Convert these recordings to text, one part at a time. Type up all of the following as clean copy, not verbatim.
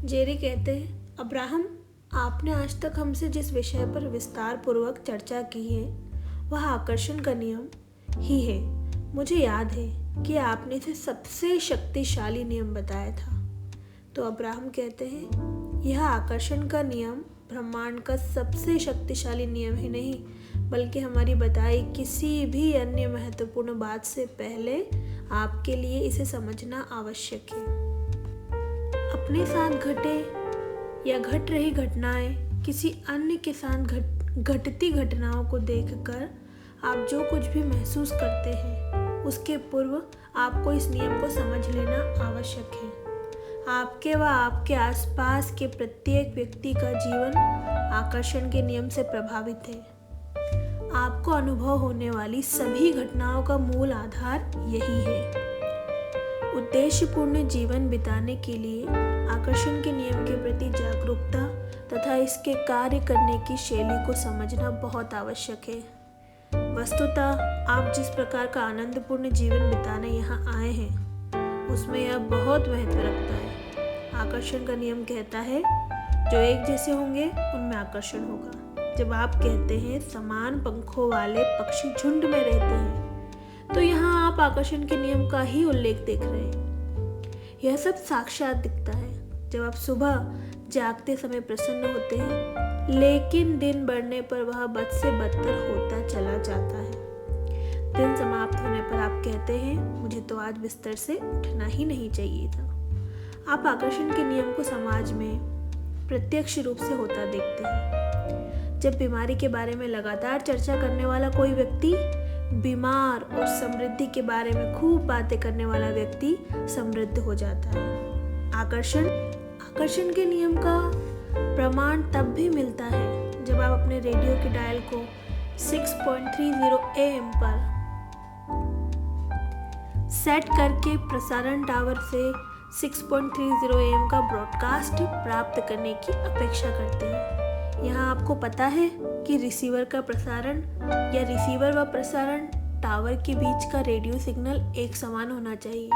Jerry कहते हैं, Abraham, आपने आज तक हमसे जिस विषय पर विस्तार पूर्वक चर्चा की है वह आकर्षण का नियम ही है। मुझे याद है कि आपने इसे सबसे शक्तिशाली नियम बताया था। तो अब्राहम कहते हैं, यह आकर्षण का नियम ब्रह्मांड का सबसे शक्तिशाली नियम ही नहीं बल्कि हमारी बताई किसी भी अन्य महत्वपूर्ण बात से पहले आपके लिए इसे समझना आवश्यक है। अपने साथ घटे या घट रही घटनाएं किसी अन्य के साथ घटती घटनाओं को देखकर आप जो कुछ भी महसूस करते हैं उसके पूर्व आपको इस नियम को समझ लेना आवश्यक है। आपके व आपके आसपास के प्रत्येक व्यक्ति का जीवन आकर्षण के नियम से प्रभावित है। आपको अनुभव होने वाली सभी घटनाओं का मूल आधार यही है। उद्देश्यपूर्ण जीवन बिताने के लिए आकर्षण के नियम के प्रति जागरूकता तथा इसके कार्य करने की शैली को समझना बहुत आवश्यक है। वस्तुतः आप जिस प्रकार का आनंदपूर्ण जीवन बिताने यहाँ आए हैं उसमें यह बहुत महत्व रखता है। आकर्षण का नियम कहता है, जो एक जैसे होंगे उनमें आकर्षण होगा। जब आप कहते हैं समान पंखों वाले पक्षी झुंड में रहते हैं तो यहाँ आप आकर्षण के नियम का ही उल्लेख देख रहे हैं। यह सब साक्षात दिखता है जब आप सुबह जागते समय प्रसन्न होते हैं लेकिन दिन बढ़ने पर वह बद से बदतर होता चला जाता है। दिन समाप्त होने पर आप कहते हैं, मुझे तो आज बिस्तर से उठना ही नहीं चाहिए था। आप आकर्षण के नियम को समाज में प्रत्यक्ष रूप से होता देखते हैं। जब बीमारी के बारे में लगातार चर्चा करने वाला कोई व्यक्ति बीमार और समृद्धि के बारे में खूब बातें करने वाला व्यक्ति समृद्ध हो जाता है। आकर्षण के नियम का प्रमाण तब भी मिलता है जब आप अपने रेडियो के डायल को 6.30 AM पर सेट करके प्रसारण टावर से 6.30 AM का ब्रॉडकास्ट प्राप्त करने की अपेक्षा करते हैं। यहाँ आपको पता है कि रिसीवर व प्रसारण टावर के बीच का रेडियो सिग्नल एक समान होना चाहिए।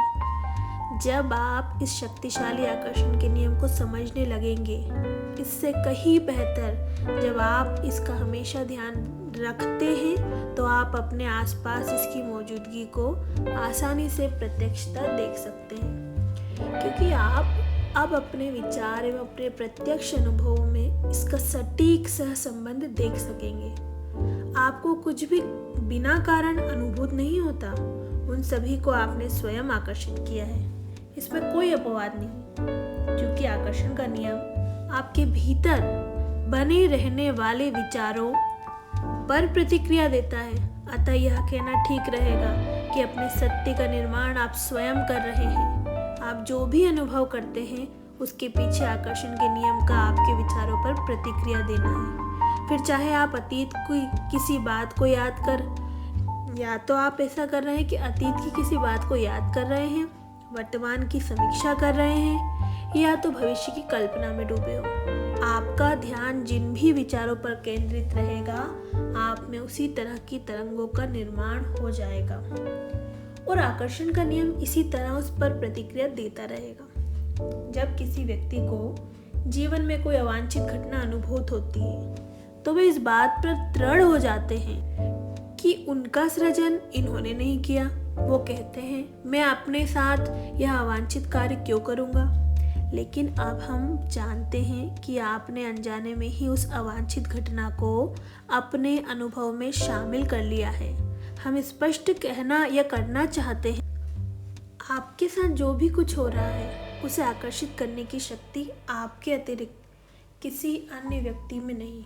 जब आप इस शक्तिशाली आकर्षण के नियम को समझने लगेंगे, इससे कहीं बेहतर जब आप इसका हमेशा ध्यान रखते हैं तो आप अपने आसपास इसकी मौजूदगी को आसानी से प्रत्यक्षता देख सकते हैं, क्योंकि आप अब अपने विचार एवं अपने प्रत्यक्ष अनुभव में इसका सटीक सहसंबंध देख सकेंगे। आपको कुछ भी बिना कारण अनुभूत नहीं होता, उन सभी को आपने स्वयं आकर्षित किया है। इसमें कोई अपवाद नहीं, क्योंकि आकर्षण का नियम आपके भीतर बने रहने वाले विचारों पर प्रतिक्रिया देता है। अतः यह कहना ठीक रहेगा कि अपने सत्य का निर्माण आप स्वयं कर रहे हैं। आप जो भी अनुभव करते हैं उसके पीछे आकर्षण के नियम का आपके विचारों पर प्रतिक्रिया देना है। फिर चाहे आप अतीत की किसी बात को याद कर, या तो आप ऐसा कर रहे हैं कि अतीत की किसी बात को याद कर रहे हैं, वर्तमान की समीक्षा कर रहे हैं, या तो भविष्य की कल्पना में डूबे हो। आपका ध्यान जिन भी विचारों पर केंद्रित रहेगा, आप में उसी तरह की तरंगों का निर्माण हो जाएगा और आकर्षण का नियम इसी तरह उस पर प्रतिक्रिया देता रहेगा। जब किसी व्यक्ति को जीवन में कोई अवांछित घटना अनुभूत होती है तो वे इस बात पर दृढ़ हो जाते हैं कि उनका सृजन इन्होंने नहीं किया। वो कहते हैं, मैं अपने साथ यह अवांछित कार्य क्यों करूँगा। लेकिन अब हम जानते हैं कि आपने अनजाने में ही उस अवांछित घटना को अपने अनुभव में शामिल कर लिया है। हम स्पष्ट कहना या करना चाहते हैं, आपके साथ जो भी कुछ हो रहा है उसे आकर्षित करने की शक्ति आपके अतिरिक्त किसी अन्य व्यक्ति में नहीं।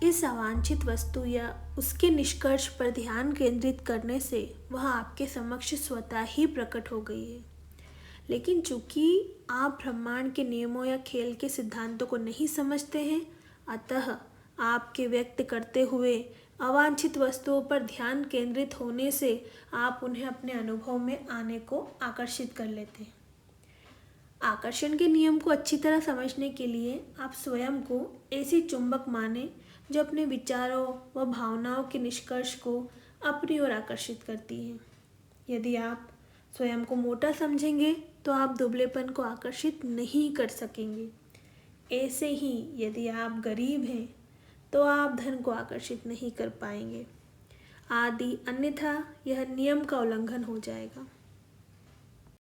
इस अवांछित वस्तु या उसके निष्कर्ष पर ध्यान केंद्रित करने से वह आपके समक्ष स्वतः ही प्रकट हो गई है। लेकिन चूंकि आप ब्रह्मांड के नियमों या खेल के सिद्धांतों को नहीं समझते हैं, अतः आपके व्यक्त करते हुए अवांछित वस्तुओं पर ध्यान केंद्रित होने से आप उन्हें अपने अनुभव में आने को आकर्षित कर लेते हैं। आकर्षण के नियम को अच्छी तरह समझने के लिए आप स्वयं को ऐसी चुंबक माने जो अपने विचारों व भावनाओं के निष्कर्ष को अपनी ओर आकर्षित करती हैं। यदि आप स्वयं को मोटा समझेंगे तो आप दुबलेपन को आकर्षित नहीं कर सकेंगे। ऐसे ही यदि आप गरीब हैं तो आप धन को आकर्षित नहीं कर पाएंगे आदि, अन्यथा यह नियम का उल्लंघन हो जाएगा।